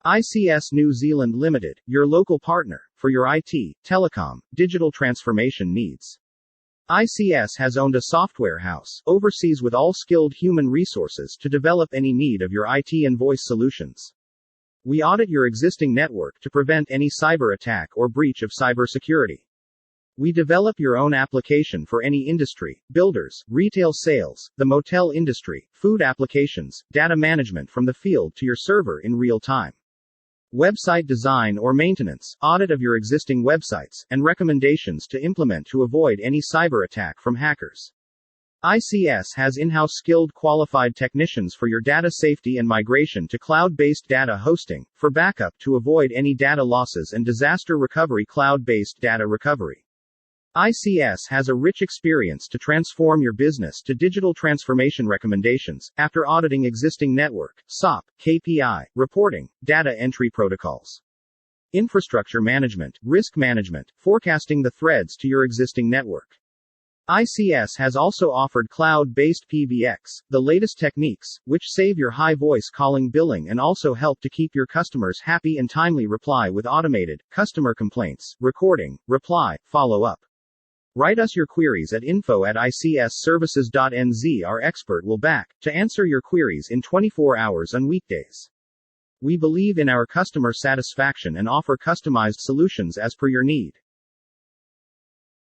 ICS Nz Ltd, your local partner for your IT, telecom, digital transformation needs. ICS has owned a software house overseas with all skilled human resources to develop any need of your IT and voice solutions. We audit your existing network to prevent any cyber attack or breach of cybersecurity. We develop your own application for any industry, builders, retail sales, the motel industry, food applications, data management from the field to your server in real time. Website design or maintenance, audit of your existing websites, and recommendations to implement to avoid any cyber attack from hackers. ICS has in-house skilled qualified technicians for your data safety and migration to cloud-based data hosting, for backup to avoid any data losses and disaster recovery cloud-based data recovery. ICS has a rich experience to transform your business to digital transformation recommendations, after auditing existing network, SOP, KPI, reporting, data entry protocols, infrastructure management, risk management, forecasting the threads to your existing network. ICS has also offered cloud-based PBX, the latest techniques, which save your high voice calling billing and also help to keep your customers happy and timely reply with automated, customer complaints, recording, reply, follow-up. Write us your queries at info@icsservices.nz. Our expert will back to answer your queries in 24 hours on weekdays. We believe in our customer satisfaction and offer customized solutions as per your need.